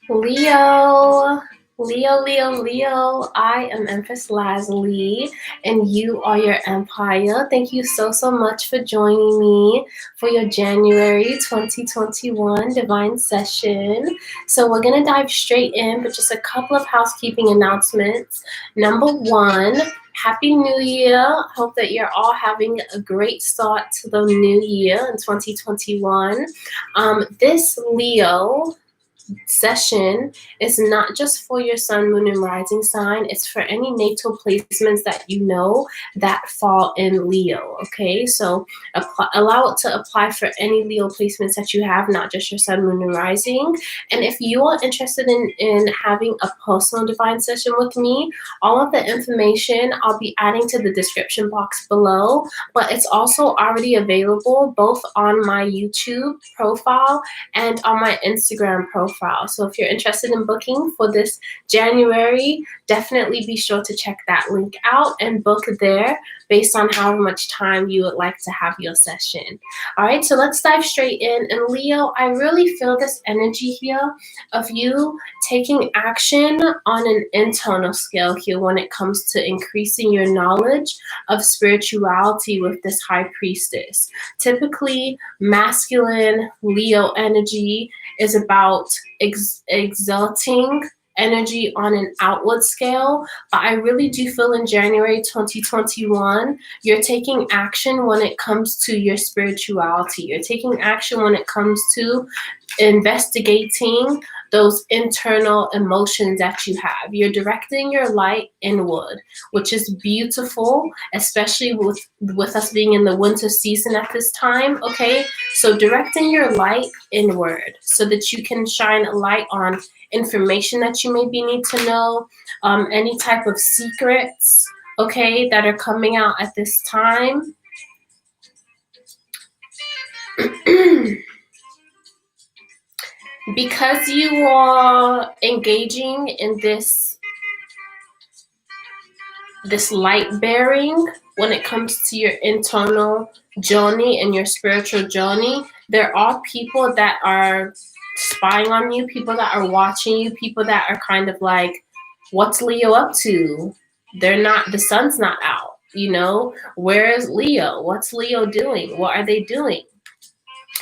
Leo, Leo, I am Empress Lazuli, and you are your empire. Thank you so much for joining me for your January 2021 divine session. So, we're going to dive straight in, but just a couple of housekeeping announcements. Number one, Happy New Year. Hope that you're all having a great start to the new year in 2021. This Leo session is not just for your sun, moon, and rising sign. It's for any natal placements that you know that fall in Leo. Okay, so allow it to apply for any Leo placements that you have, not just your sun, moon, and rising. And if you are interested in having a personal divine session with me, all of the information I'll be adding to the description box below, but it's also already available both on my YouTube profile and on my Instagram profile. So if you're interested in booking for this January, definitely be sure to check that link out and book there based on how much time you would like to have your session. All right, so let's dive straight in. And Leo, I really feel this energy here of you taking action on an internal scale here when it comes to increasing your knowledge of spirituality with this high priestess. Typically, masculine Leo energy is about exalting energy on an outward scale, but I really do feel in January 2021 you're taking action when it comes to your spirituality. You're taking action when it comes to investigating those internal emotions that you have. You're directing your light inward, which is beautiful, especially with us being in the winter season at this time. Okay, so directing your light inward so that you can shine a light on information that you maybe need to know, any type of secrets, okay, that are coming out at this time. Because you are engaging in this light bearing when it comes to your internal journey and your spiritual journey, there are people that are spying on you, people that are watching you, people that are kind of like, what's Leo up to? The sun's not out, where is Leo? What's Leo doing? What are they doing?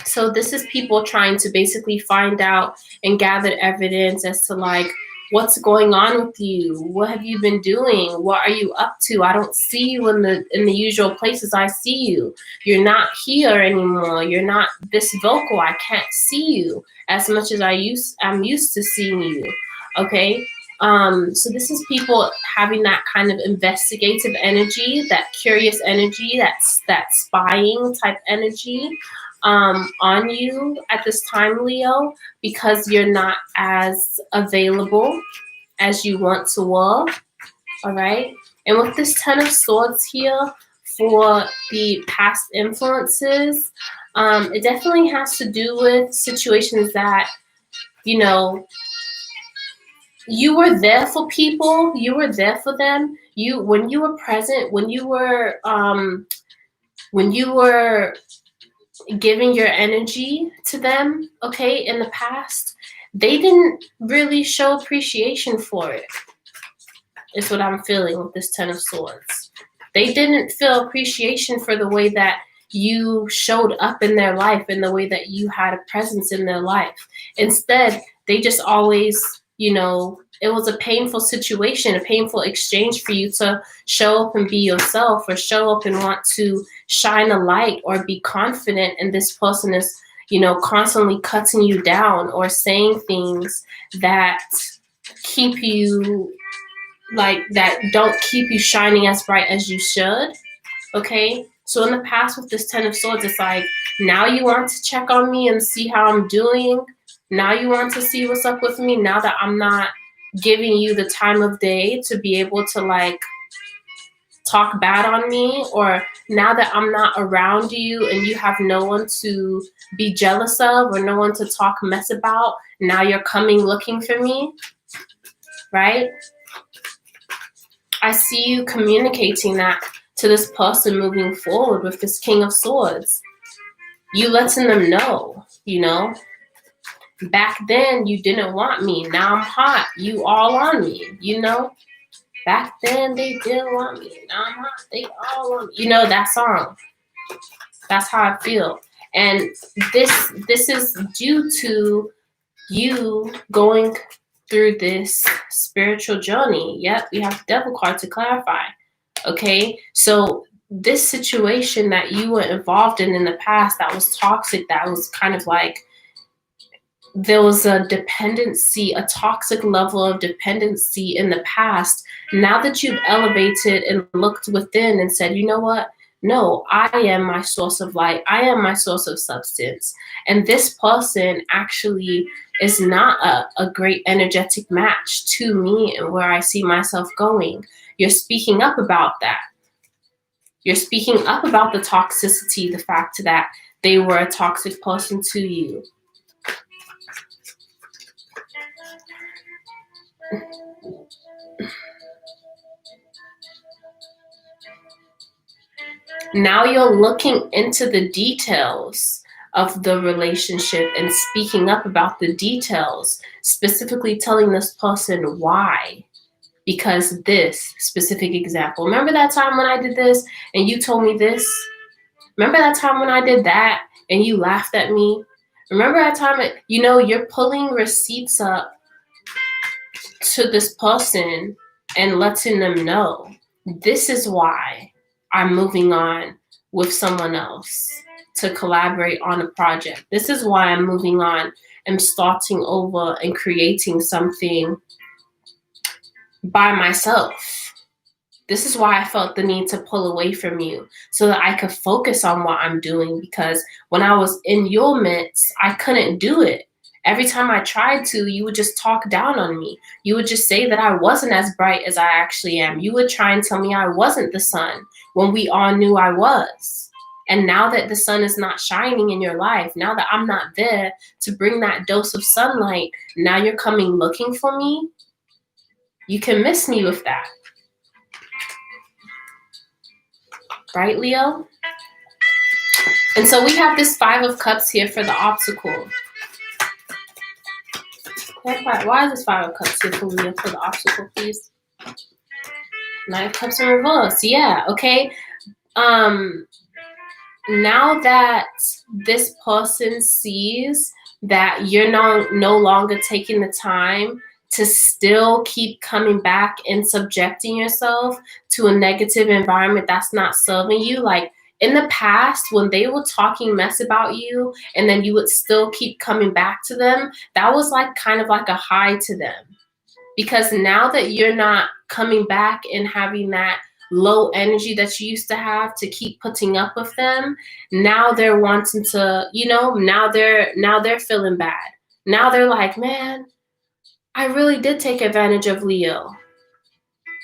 So this is people trying to basically find out and gather evidence as to like, what's going on with you? What have you been doing? What are you up to? I don't see you in the usual places I see you. You're not here anymore. You're not this vocal. I can't see you as much as I'm used to seeing you. Okay? So this is people having that kind of investigative energy, that curious energy, that spying type energy on you at this time, Leo, because you're not as available as you once were. All right. And with this Ten of Swords here for the past influences, it definitely has to do with situations that, you were there for people, you were there for them. When you were present, when you were giving your energy to them, okay, in the past, they didn't really show appreciation for it, is what I'm feeling with this Ten of Swords. They didn't feel appreciation for the way that you showed up in their life, in the way that you had a presence in their life. Instead, they just always, it was a painful situation, a painful exchange for you to show up and be yourself, or show up and want to shine a light or be confident, and this person is, constantly cutting you down or saying things that keep you, like, that don't keep you shining as bright as you should. Okay? So in the past with this Ten of Swords, it's like, now you want to check on me and see how I'm doing. Now you want to see what's up with me, now that I'm not giving you the time of day to be able to like talk bad on me, or now that I'm not around you and you have no one to be jealous of or no one to talk mess about, now you're coming looking for me, right? I see you communicating that to this person moving forward with this King of Swords. You letting them know, Back then, you didn't want me. Now I'm hot. You all on me, you know? Back then, they didn't want me. Now I'm hot. They all want me. You know that song. That's how I feel. And this is due to you going through this spiritual journey. Yep, we have the devil card to clarify. Okay, so this situation that you were involved in the past that was toxic, that was kind of like there was a dependency, a toxic level of dependency in the past. Now that you've elevated and looked within and said, you know what? No, I am my source of light. I am my source of substance. And this person actually is not a great energetic match to me and where I see myself going. You're speaking up about that. You're speaking up about the toxicity, the fact that they were a toxic person to you. Now you're looking into the details of the relationship and speaking up about the details, specifically telling this person why. Because this specific example. Remember that time when I did this and you told me this? Remember that time when I did that and you laughed at me? Remember that time, you're pulling receipts up to this person and letting them know, this is why I'm moving on with someone else to collaborate on a project. This is why I'm moving on and starting over and creating something by myself. This is why I felt the need to pull away from you so that I could focus on what I'm doing, because when I was in your midst, I couldn't do it. Every time I tried to, you would just talk down on me. You would just say that I wasn't as bright as I actually am. You would try and tell me I wasn't the sun when we all knew I was. And now that the sun is not shining in your life, now that I'm not there to bring that dose of sunlight, now you're coming looking for me? You can miss me with that. Right, Leo? And so we have this 5 of Cups here for the obstacle. Why is this 5 of Cups here for Leo for the obstacle, please? 9 of Cups in reverse. Yeah, okay. Now that this person sees that you're no longer taking the time to still keep coming back and subjecting yourself to a negative environment that's not serving you, like in the past, when they were talking mess about you and then you would still keep coming back to them, that was like kind of like a high to them. Because now that you're not coming back and having that low energy that you used to have to keep putting up with them, now they're wanting to, now they're feeling bad. Now they're like, man, I really did take advantage of Leo,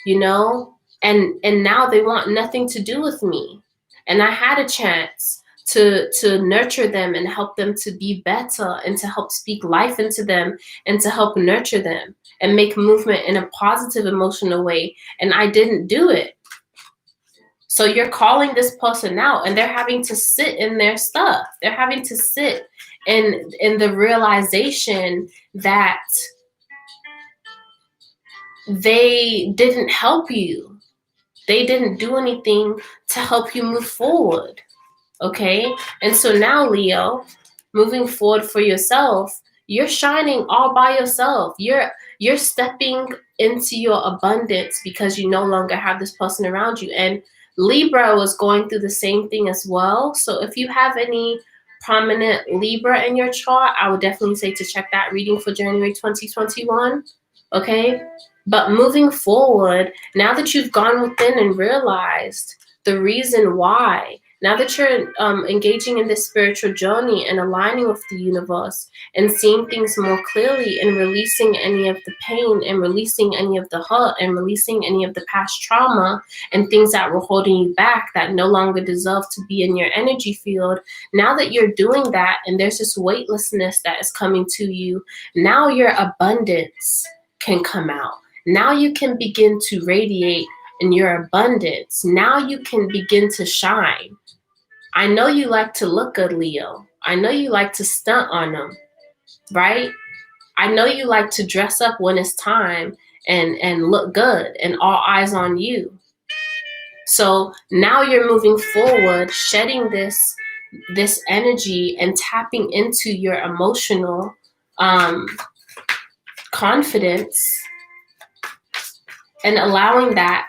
and now they want nothing to do with me. And I had a chance to nurture them and help them to be better and to help speak life into them and to help nurture them and make movement in a positive emotional way. And I didn't do it. So you're calling this person out and they're having to sit in their stuff. They're having to sit in the realization that they didn't help you. They didn't do anything to help you move forward. Okay? And so now, Leo, moving forward for yourself, you're shining all by yourself. You're stepping into your abundance because you no longer have this person around you. And Libra was going through the same thing as well. So if you have any prominent Libra in your chart, I would definitely say to check that reading for January 2021. Okay? But moving forward, now that you've gone within and realized the reason why, now that you're engaging in this spiritual journey and aligning with the universe and seeing things more clearly and releasing any of the pain and releasing any of the hurt and releasing any of the past trauma and things that were holding you back that no longer deserve to be in your energy field, now that you're doing that and there's this weightlessness that is coming to you, now your abundance can come out. Now you can begin to radiate in your abundance. Now you can begin to shine. I know you like to look good, Leo. I know you like to stunt on them. right? I know you like to dress up when it's time and look good and all eyes on you. So now you're moving forward, shedding this energy and tapping into your emotional confidence and allowing that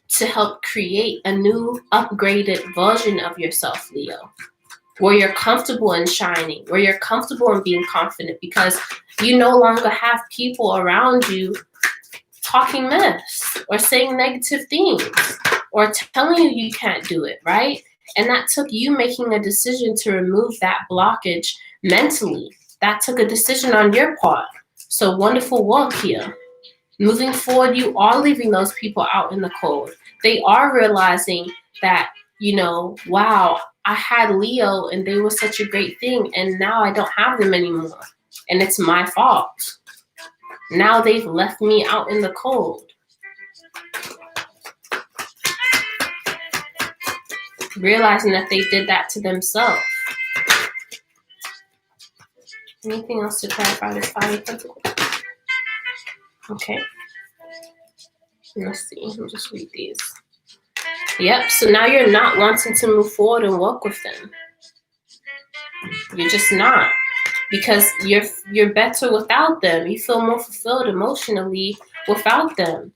to help create a new upgraded version of yourself, Leo, where you're comfortable in shining, where you're comfortable in being confident, because you no longer have people around you talking mess or saying negative things or telling you can't do it, right? And that took you making a decision to remove that blockage mentally. That took a decision on your part. So wonderful work here. Moving forward, you are leaving those people out in the cold. They are realizing that, wow, I had Leo and they were such a great thing, and now I don't have them anymore. And it's my fault. Now they've left me out in the cold. Realizing that they did that to themselves. Anything else to clarify this fire principle? Okay. Let's see. I'll just read these. Yep. So now you're not wanting to move forward and work with them. You're just not, because you're better without them. You feel more fulfilled emotionally without them.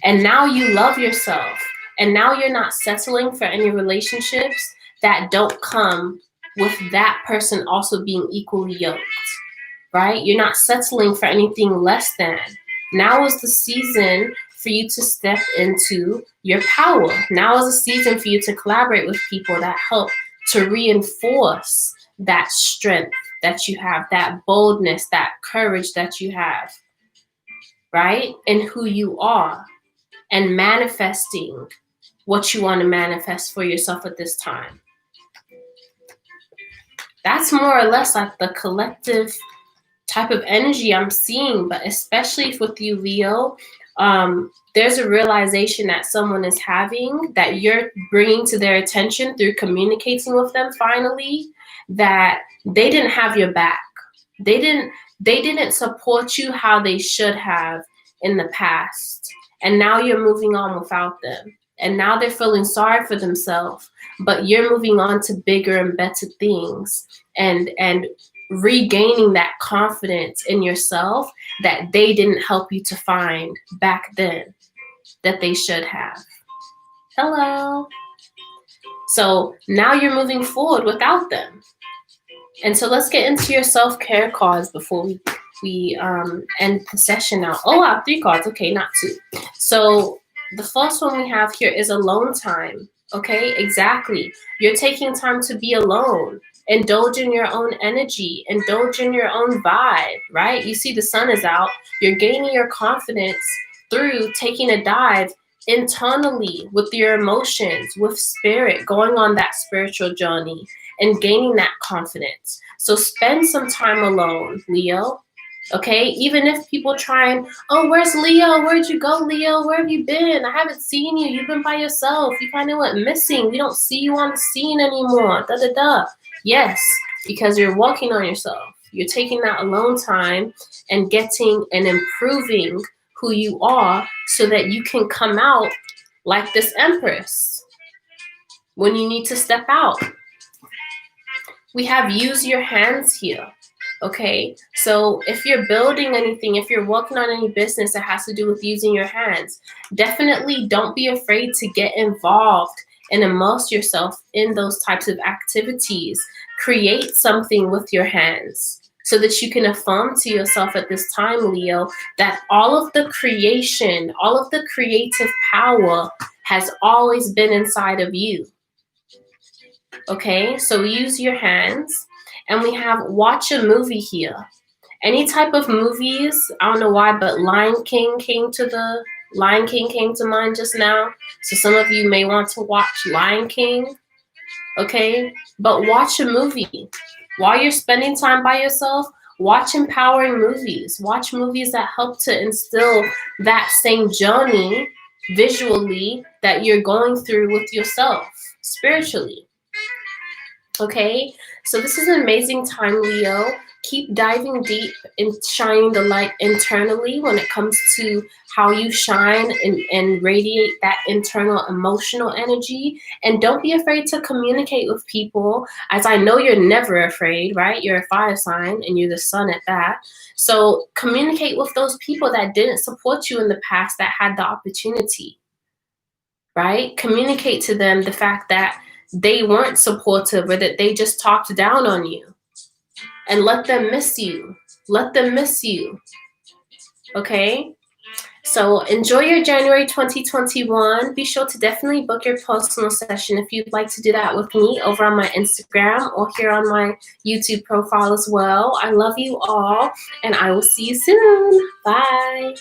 And now you love yourself. And now you're not settling for any relationships that don't come with that person also being equally yoked, right? You're not settling for anything less than. Now is the season for you to step into your power. Now is the season for you to collaborate with people that help to reinforce that strength that you have, that boldness, that courage that you have, right? And who you are, and manifesting what you want to manifest for yourself at this time. That's more or less like the collective type of energy I'm seeing, but especially with you, Leo, there's a realization that someone is having that you're bringing to their attention through communicating with them finally, that they didn't have your back. They didn't support you how they should have in the past. And now you're moving on without them. And now they're feeling sorry for themselves, but you're moving on to bigger and better things and regaining that confidence in yourself that they didn't help you to find back then that they should have. Hello. So now you're moving forward without them. And so let's get into your self-care cards before we end the session now. Oh, wow, 3 cards. Okay, not 2. So the first one we have here is alone time. Okay, exactly. You're taking time to be alone. Indulge in your own energy. Indulge in your own vibe, right? You see the sun is out. You're gaining your confidence through taking a dive internally with your emotions, with spirit, going on that spiritual journey and gaining that confidence. So spend some time alone, Leo. Okay, even if people try and, oh, where's Leo? Where'd you go, Leo? Where have you been? I haven't seen you. You've been by yourself. You kind of went missing. We don't see you on the scene anymore. Da da da. Yes, because you're working on yourself. You're taking that alone time and getting and improving who you are so that you can come out like this Empress when you need to step out. We have use your hands here. Okay, so if you're building anything, if you're working on any business that has to do with using your hands, definitely don't be afraid to get involved and immerse yourself in those types of activities. Create something with your hands so that you can affirm to yourself at this time, Leo, that all of the creation, all of the creative power has always been inside of you. Okay, so use your hands. And we have watch a movie here. Any type of movies, I don't know why, but Lion King came to mind just now. So some of you may want to watch Lion King. Okay, but watch a movie. While you're spending time by yourself, watch empowering movies. Watch movies that help to instill that same journey visually that you're going through with yourself spiritually. Okay, so this is an amazing time, Leo, keep diving deep and shining the light internally when it comes to how you shine and radiate that internal emotional energy. And don't be afraid to communicate with people, as I know you're never afraid, right? You're a fire sign and you're the sun at that. So communicate with those people that didn't support you in the past that had the opportunity, right? Communicate to them the fact that they weren't supportive or that they just talked down on you, and let them miss you. Let them miss you. Okay? So enjoy your January 2021. Be sure to definitely book your personal session if you'd like to do that with me over on my Instagram or here on my YouTube profile as well. I love you all, and I will see you soon. Bye.